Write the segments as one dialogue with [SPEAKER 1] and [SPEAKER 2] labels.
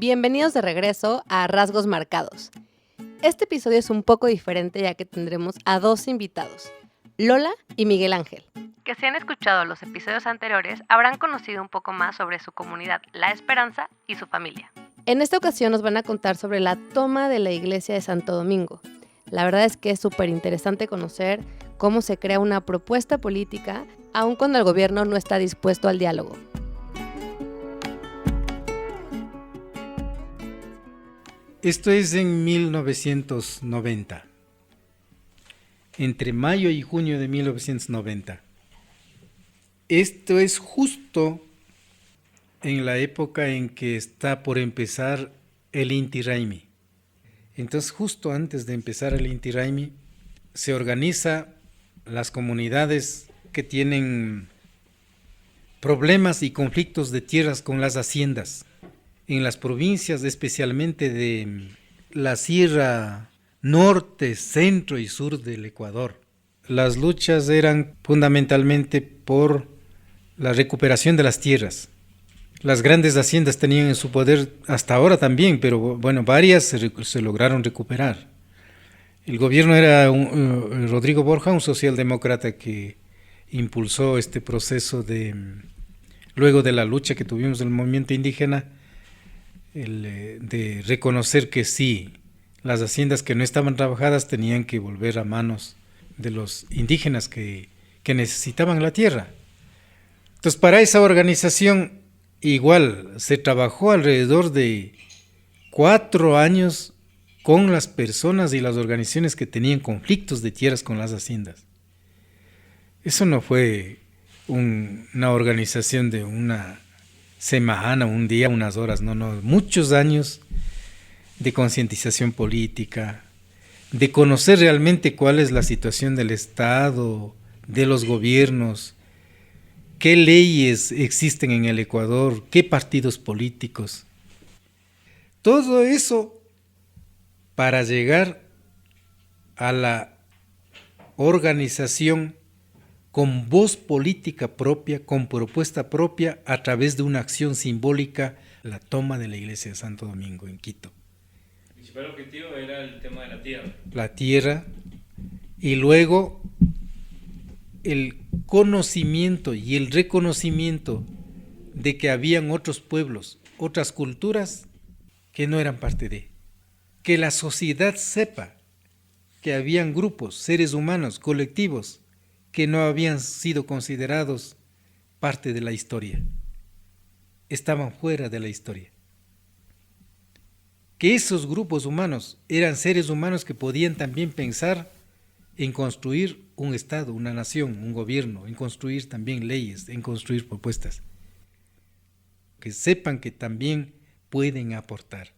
[SPEAKER 1] Bienvenidos de regreso a Rasgos Marcados. Este episodio es un poco diferente ya que tendremos a dos invitados, Lola y Miguel Ángel, que si han escuchado los episodios anteriores habrán conocido un poco más sobre su comunidad La Esperanza y su familia. En esta ocasión nos van a contar sobre la toma de la iglesia de Santo Domingo. La verdad es que es súper interesante conocer cómo se crea una propuesta política, aun cuando el gobierno no está dispuesto al diálogo.
[SPEAKER 2] Esto es en 1990, entre mayo y junio de 1990. Esto es justo en la época en que está por empezar el Inti Raymi. Entonces, justo antes de empezar el Inti Raymi, se organiza las comunidades que tienen problemas y conflictos de tierras con las haciendas, en las provincias especialmente de la Sierra Norte, Centro y Sur del Ecuador. Las luchas eran fundamentalmente por la recuperación de las tierras. Las grandes haciendas tenían en su poder hasta ahora también, pero bueno, varias se lograron recuperar. El gobierno era Rodrigo Borja, un socialdemócrata que impulsó este proceso luego de la lucha que tuvimos del movimiento indígena, de reconocer que sí, las haciendas que no estaban trabajadas tenían que volver a manos de los indígenas que necesitaban la tierra. Entonces, para esa organización igual se trabajó alrededor de 4 años con las personas y las organizaciones que tenían conflictos de tierras con las haciendas. Eso no fue una organización de una semana, un día, unas horas, no, muchos años de concientización política, de conocer realmente cuál es la situación del Estado, de los gobiernos, qué leyes existen en el Ecuador, qué partidos políticos. Todo eso para llegar a la organización con voz política propia, con propuesta propia, a través de una acción simbólica, la toma de la iglesia de Santo Domingo en Quito.
[SPEAKER 3] El principal objetivo era el tema de la tierra.
[SPEAKER 2] La tierra, y luego el conocimiento y el reconocimiento de que habían otros pueblos, otras culturas que no eran parte de. Que la sociedad sepa que habían grupos, seres humanos, colectivos, que no habían sido considerados parte de la historia, estaban fuera de la historia. Que esos grupos humanos eran seres humanos que podían también pensar en construir un Estado, una nación, un gobierno, en construir también leyes, en construir propuestas. Que sepan que también pueden aportar.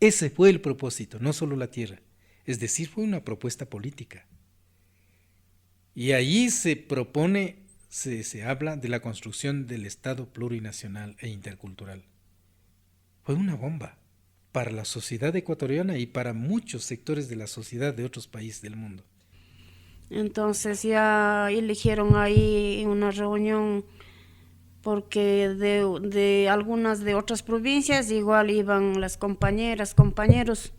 [SPEAKER 2] Ese fue el propósito, no solo la tierra, es decir, fue una propuesta política. Y allí se propone, se habla de la construcción del Estado plurinacional e intercultural. Fue una bomba para la sociedad ecuatoriana y para muchos sectores de la sociedad de otros países del mundo.
[SPEAKER 4] Entonces ya eligieron ahí en una reunión porque de algunas de otras provincias igual iban las compañeras, compañeros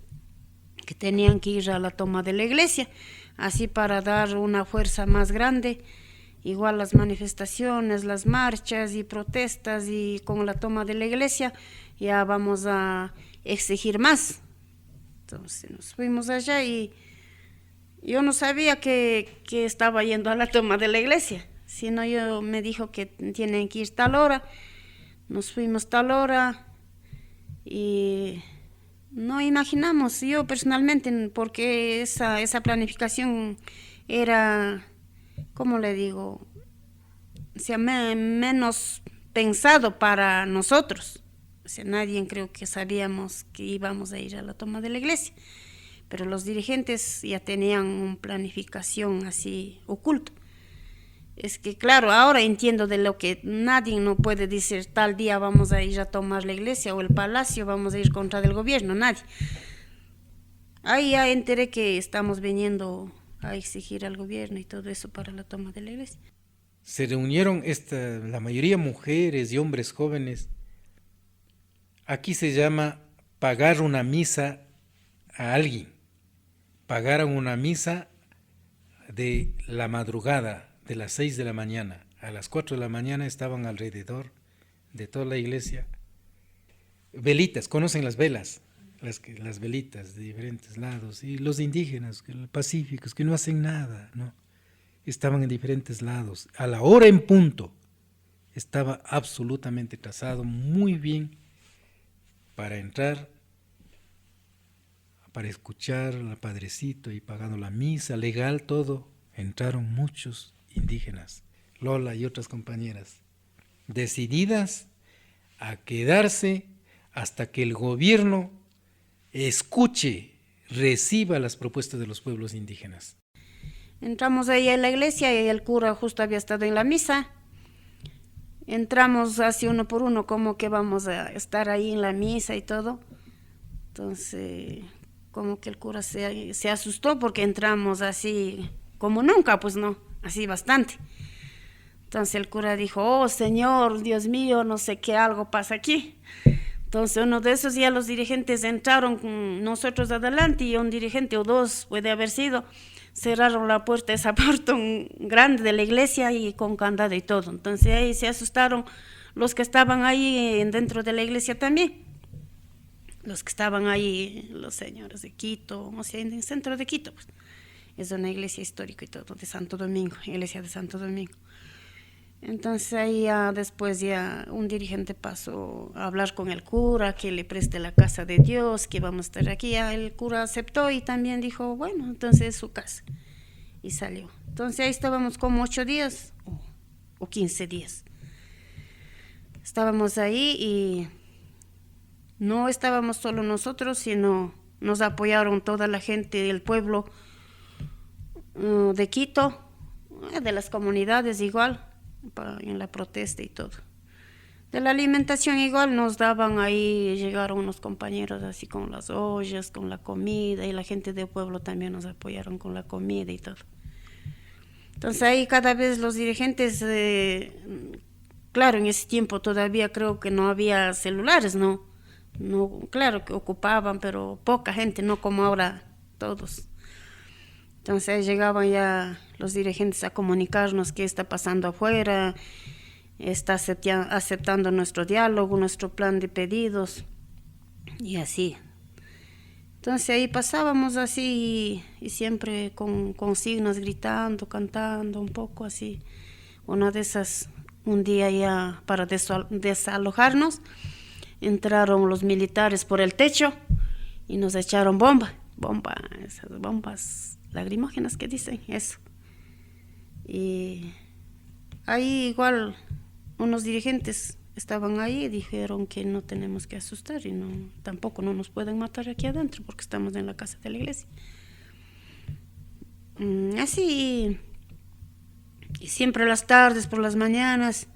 [SPEAKER 4] que tenían que ir a la toma de la iglesia, así para dar una fuerza más grande, igual las manifestaciones, las marchas y protestas, y con la toma de la iglesia ya vamos a exigir más. Entonces nos fuimos allá y yo no sabía que estaba yendo a la toma de la iglesia, sino yo me dijo que tienen que ir tal hora, nos fuimos tal hora y no imaginamos, yo personalmente, porque esa planificación era, ¿cómo le digo? O sea, menos pensado para nosotros. O sea, nadie creo que sabíamos que íbamos a ir a la toma de la iglesia. Pero los dirigentes ya tenían una planificación así oculta. Es que claro, ahora entiendo de lo que nadie no puede decir tal día vamos a ir a tomar la iglesia o el palacio, vamos a ir contra del gobierno, nadie. Ahí ya enteré que estamos viniendo a exigir al gobierno y todo eso para la toma de la iglesia.
[SPEAKER 2] Se reunieron la mayoría mujeres y hombres jóvenes. Aquí se llama pagar una misa a alguien. Pagaron una misa de la madrugada, de las 6 de la mañana. A las 4 de la mañana estaban alrededor de toda la iglesia velitas, conocen las velas, las velitas de diferentes lados, y los indígenas, pacíficos, que no hacen nada, ¿no? Estaban en diferentes lados. A la hora en punto estaba absolutamente trazado, muy bien, para entrar, para escuchar al padrecito y pagando la misa, legal todo. Entraron muchos indígenas, Lola y otras compañeras, decididas a quedarse hasta que el gobierno escuche, reciba las propuestas de los pueblos indígenas.
[SPEAKER 4] Entramos ahí a la iglesia y el cura justo había estado en la misa. Entramos así uno por uno, como que vamos a estar ahí en la misa y todo. Entonces, como que el cura se asustó porque entramos así como nunca, pues no, así bastante. Entonces el cura dijo, oh Señor, Dios mío, no sé qué, algo pasa aquí. Entonces uno de esos ya los dirigentes entraron con nosotros adelante y un dirigente o dos puede haber sido, cerraron la puerta, esa puerta grande de la iglesia y con candado y todo. Entonces ahí se asustaron los que estaban ahí dentro de la iglesia también. Los que estaban ahí, los señores de Quito, o sea, en el centro de Quito, pues. Es una iglesia histórica y todo, de Santo Domingo, iglesia de Santo Domingo. Entonces ahí ya después ya un dirigente pasó a hablar con el cura, que le preste la casa de Dios, que vamos a estar aquí. Ya el cura aceptó y también dijo, bueno, entonces es su casa. Y salió. Entonces ahí estábamos como 8 días o 15 días. Estábamos ahí y no estábamos solo nosotros, sino nos apoyaron toda la gente del pueblo de Quito, de las comunidades igual, en la protesta y todo. De la alimentación igual nos daban ahí, llegaron unos compañeros así con las ollas, con la comida, y la gente del pueblo también nos apoyaron con la comida y todo. Entonces ahí cada vez los dirigentes, claro, en ese tiempo todavía creo que no había celulares, no, claro que ocupaban, pero poca gente, no como ahora todos. Entonces llegaban ya los dirigentes a comunicarnos qué está pasando afuera, está aceptando nuestro diálogo, nuestro plan de pedidos y así. Entonces ahí pasábamos así y siempre con consignas, gritando, cantando un poco así. Una de esas, un día ya para desalojarnos, entraron los militares por el techo y nos echaron esas bombas lacrimógenas que dicen eso. Y ahí igual unos dirigentes estaban ahí y dijeron que no tenemos que asustar y tampoco no nos pueden matar aquí adentro porque estamos en la casa de la iglesia. Así, y siempre las tardes, por las mañanas,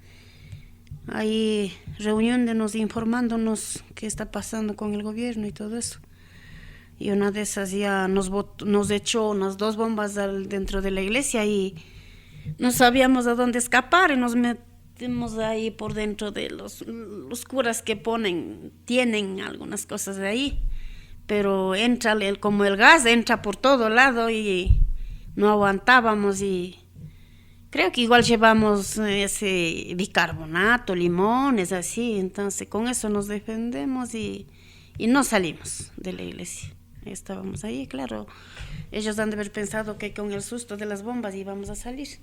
[SPEAKER 4] hay reuniones informándonos qué está pasando con el gobierno y todo eso. Y una de esas ya nos echó unas 2 bombas dentro de la iglesia y no sabíamos a dónde escapar y nos metimos ahí por dentro de los curas que tienen algunas cosas de ahí, pero entra como el gas, entra por todo lado y no aguantábamos y creo que igual llevamos ese bicarbonato, limones, así, entonces con eso nos defendemos y no salimos de la iglesia. Estábamos ahí, claro, ellos han de haber pensado que con el susto de las bombas íbamos a salir.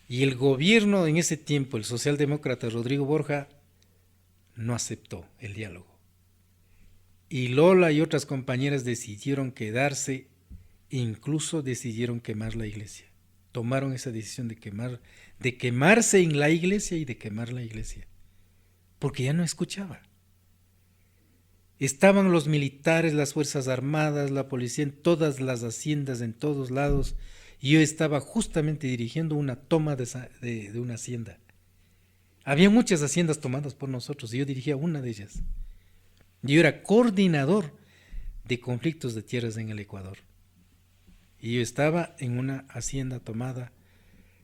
[SPEAKER 2] Y el gobierno en ese tiempo, el socialdemócrata Rodrigo Borja, no aceptó el diálogo. Y Lola y otras compañeras decidieron quedarse, incluso decidieron quemar la iglesia. Tomaron esa decisión de quemarse en la iglesia y de quemar la iglesia, porque ya no escuchaba. Estaban los militares, las fuerzas armadas, la policía en todas las haciendas, en todos lados, y yo estaba justamente dirigiendo una toma de una hacienda. Había muchas haciendas tomadas por nosotros y yo dirigía una de ellas. Yo era coordinador de conflictos de tierras en el Ecuador. Y yo estaba en una hacienda tomada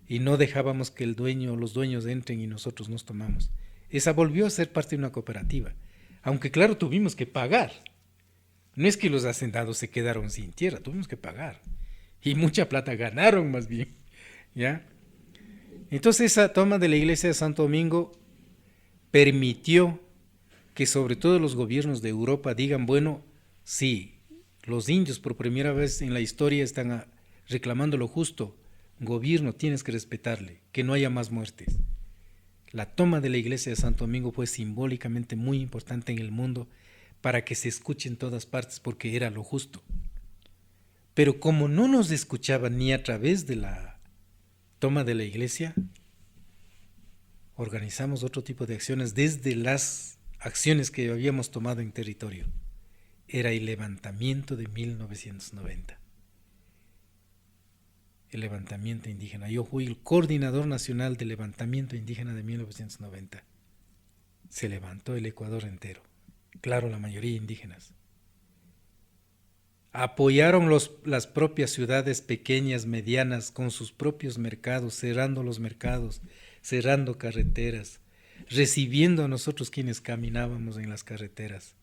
[SPEAKER 2] y no dejábamos que los dueños entren y nosotros nos tomamos. Esa volvió a ser parte de una cooperativa. Aunque claro, tuvimos que pagar. No es que los hacendados se quedaron sin tierra, tuvimos que pagar. Y mucha plata ganaron más bien, ¿ya? Entonces esa toma de la iglesia de Santo Domingo permitió que sobre todo los gobiernos de Europa digan, bueno, sí, los indios por primera vez en la historia están reclamando lo justo. Gobierno, tienes que respetarle, que no haya más muertes. La toma de la iglesia de Santo Domingo fue simbólicamente muy importante en el mundo para que se escuche en todas partes porque era lo justo. Pero como no nos escuchaban ni a través de la toma de la iglesia, organizamos otro tipo de acciones desde las acciones que habíamos tomado en territorio. Era el levantamiento de 1990. El levantamiento indígena. Yo fui el coordinador nacional del levantamiento indígena de 1990. Se levantó el Ecuador entero. Claro, la mayoría indígenas. Apoyaron las propias ciudades pequeñas, medianas, con sus propios mercados, cerrando los mercados, cerrando carreteras, recibiendo a nosotros quienes caminábamos en las carreteras.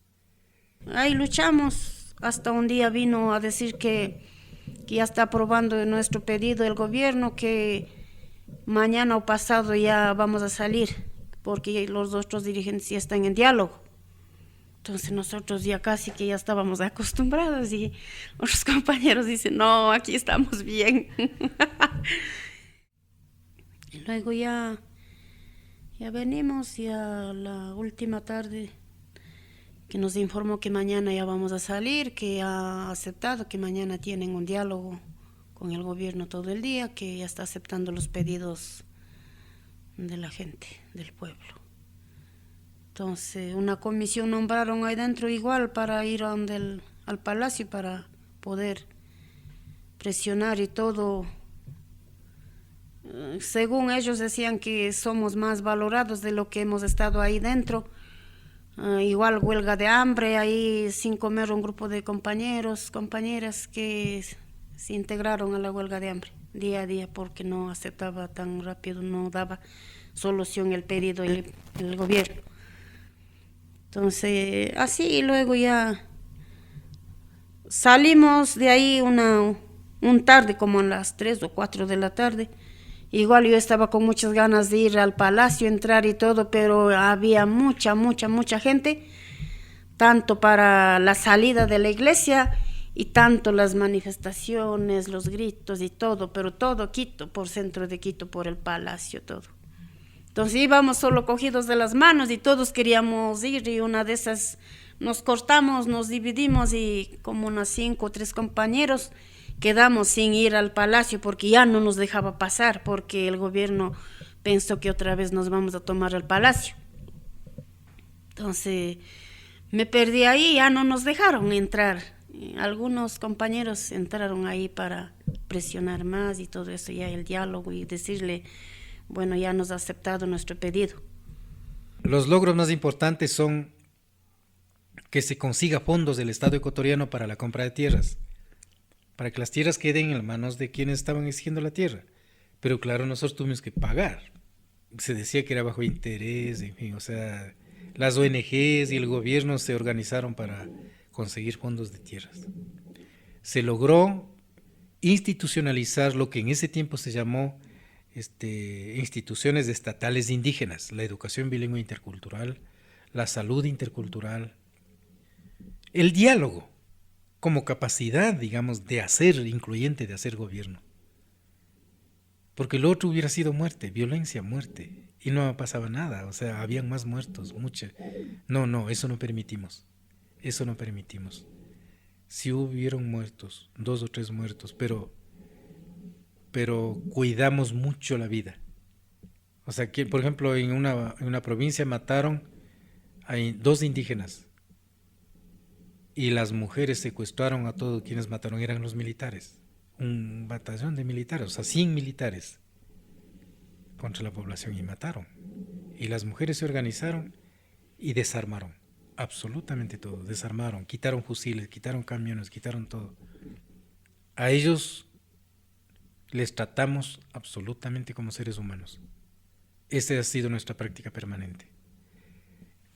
[SPEAKER 4] Ahí luchamos, hasta un día vino a decir que ya está aprobando nuestro pedido el gobierno, que mañana o pasado ya vamos a salir, porque los otros dirigentes ya están en diálogo. Entonces nosotros ya casi que ya estábamos acostumbrados y otros compañeros dicen, no, aquí estamos bien. Y luego ya venimos y a la última tarde que nos informó que mañana ya vamos a salir, que ha aceptado, que mañana tienen un diálogo con el gobierno todo el día, que ya está aceptando los pedidos de la gente, del pueblo. Entonces, una comisión nombraron ahí dentro igual para ir al palacio para poder presionar y todo. Según ellos decían que somos más valorados de lo que hemos estado ahí dentro. Igual huelga de hambre, ahí sin comer un grupo de compañeros, compañeras que se integraron a la huelga de hambre día a día porque no aceptaba tan rápido, no daba solución el pedido el gobierno. Entonces, así, y luego ya salimos de ahí un tarde, como a las 3 o 4 de la tarde. Igual yo estaba con muchas ganas de ir al palacio, entrar y todo, pero había mucha gente, tanto para la salida de la iglesia y tanto las manifestaciones, los gritos y todo, pero todo Quito, por centro de Quito, por el palacio, todo. Entonces íbamos solo cogidos de las manos y todos queríamos ir y una de esas nos cortamos, nos dividimos y como unas 5 o 3 compañeros quedamos sin ir al palacio porque ya no nos dejaba pasar porque el gobierno pensó que otra vez nos vamos a tomar el palacio. Entonces me perdí ahí, ya no nos dejaron entrar. Algunos compañeros entraron ahí para presionar más y todo eso, ya el diálogo y decirle, bueno, ya nos ha aceptado nuestro pedido.
[SPEAKER 2] Los logros más importantes son que se consiga fondos del Estado ecuatoriano para la compra de tierras, para que las tierras queden en las manos de quienes estaban exigiendo la tierra. Pero claro, nosotros tuvimos que pagar. Se decía que era bajo interés, en fin, o sea, las ONGs y el gobierno se organizaron para conseguir fondos de tierras. Se logró institucionalizar lo que en ese tiempo se llamó instituciones estatales indígenas, la educación bilingüe intercultural, la salud intercultural, el diálogo como capacidad, digamos, de hacer incluyente, de hacer gobierno. Porque lo otro hubiera sido muerte, violencia, muerte, y no pasaba nada, o sea, habían más muertos, muchos. No, eso no permitimos, eso no permitimos. Sí hubieron muertos, 2 o 3 muertos, pero cuidamos mucho la vida. O sea, que por ejemplo en una provincia mataron a 2 indígenas y las mujeres secuestraron a todos quienes mataron, eran los militares, un batallón de militares, o sea, 100 militares contra la población y mataron. Y las mujeres se organizaron y desarmaron, absolutamente todo, desarmaron, quitaron fusiles, quitaron camiones, quitaron todo. A ellos les tratamos absolutamente como seres humanos. Esa ha sido nuestra práctica permanente.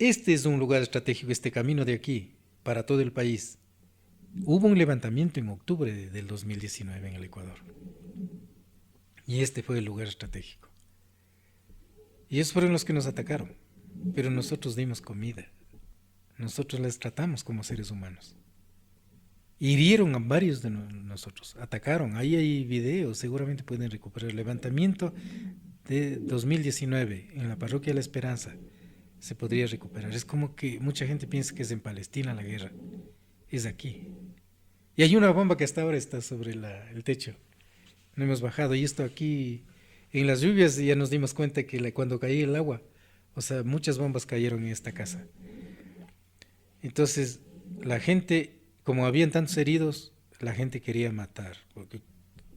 [SPEAKER 2] Este es un lugar estratégico, este camino de aquí, para todo el país. Hubo un levantamiento en octubre del 2019 en el Ecuador. Y este fue el lugar estratégico. Y esos fueron los que nos atacaron. Pero nosotros dimos comida. Nosotros les tratamos como seres humanos. Hirieron a varios de nosotros. Atacaron. Ahí hay videos, seguramente pueden recuperar. El levantamiento de 2019 en la parroquia La Esperanza se podría recuperar. Es como que mucha gente piensa que es en Palestina la guerra. Es aquí. Y hay una bomba que hasta ahora está sobre el techo. No hemos bajado. Y esto aquí, en las lluvias ya nos dimos cuenta que cuando caía el agua, o sea, muchas bombas cayeron en esta casa. Entonces, la gente, como habían tantos heridos, la gente quería matar. Porque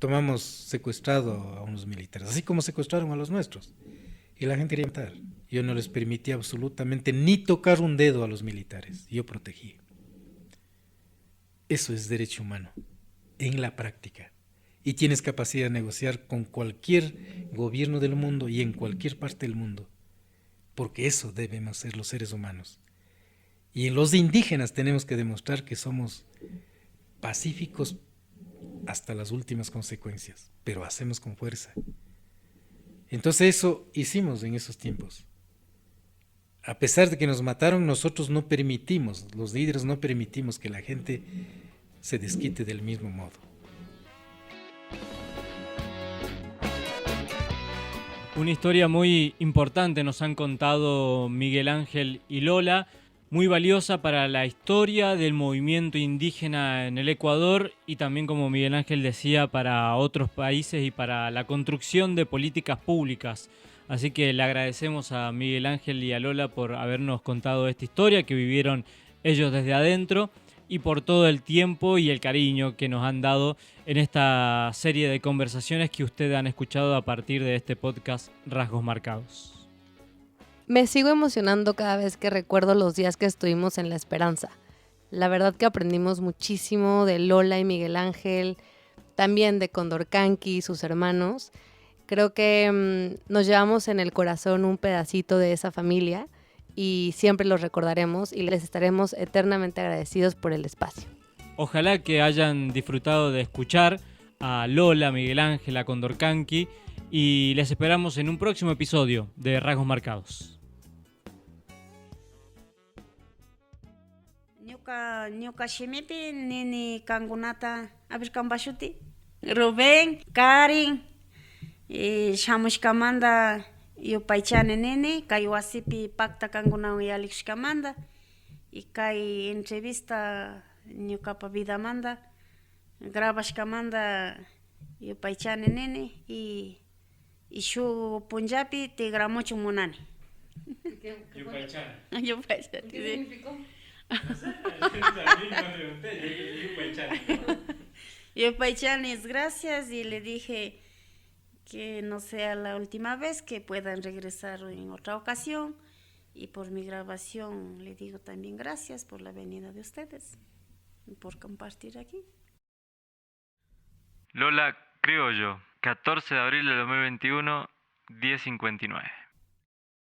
[SPEAKER 2] tomamos secuestrado a unos militares, así como secuestraron a los nuestros. Y la gente quería matar. Yo no les permití absolutamente ni tocar un dedo a los militares. Yo protegí. Eso es derecho humano, en la práctica. Y tienes capacidad de negociar con cualquier gobierno del mundo y en cualquier parte del mundo. Porque eso debemos ser los seres humanos. Y en los indígenas tenemos que demostrar que somos pacíficos hasta las últimas consecuencias, pero hacemos con fuerza. Entonces eso hicimos en esos tiempos. A pesar de que nos mataron, nosotros no permitimos, los líderes no permitimos que la gente se desquite del mismo modo.
[SPEAKER 3] Una historia muy importante nos han contado Miguel Ángel y Lola, muy valiosa para la historia del movimiento indígena en el Ecuador y también, como Miguel Ángel decía, para otros países y para la construcción de políticas públicas. Así que le agradecemos a Miguel Ángel y a Lola por habernos contado esta historia que vivieron ellos desde adentro y por todo el tiempo y el cariño que nos han dado en esta serie de conversaciones que ustedes han escuchado a partir de este podcast Rasgos Marcados.
[SPEAKER 1] Me sigo emocionando cada vez que recuerdo los días que estuvimos en La Esperanza. La verdad que aprendimos muchísimo de Lola y Miguel Ángel, también de Condorcanqui y sus hermanos. Creo que nos llevamos en el corazón un pedacito de esa familia y siempre los recordaremos y les estaremos eternamente agradecidos por el espacio.
[SPEAKER 3] Ojalá que hayan disfrutado de escuchar a Lola, Miguel Ángel, a Condorcanqui y les esperamos en un próximo episodio de Rasgos Marcados.
[SPEAKER 4] Ñuka shimipi nini kangunata abirkambashuti Rubén, Karin, shamushkamanda yupaychani nini kay wasipi pakta kankunawan yalikushkamanda y kay entrevista ñukapa vidamanda grabashkamanda yupaychani nini y shu punllapi tigramuchun munani.
[SPEAKER 3] Yupaychana.
[SPEAKER 4] Yupaychana.
[SPEAKER 1] ¿Qué significó?
[SPEAKER 3] No sé, también me pregunté, Yupaychana.
[SPEAKER 4] Yupaychanis, gracias, y le dije que no sea la última vez, que puedan regresar en otra ocasión. Y por mi grabación le digo también gracias por la venida de ustedes y por compartir aquí.
[SPEAKER 5] Lola Criollo, 14 de abril de 2021, 10:59.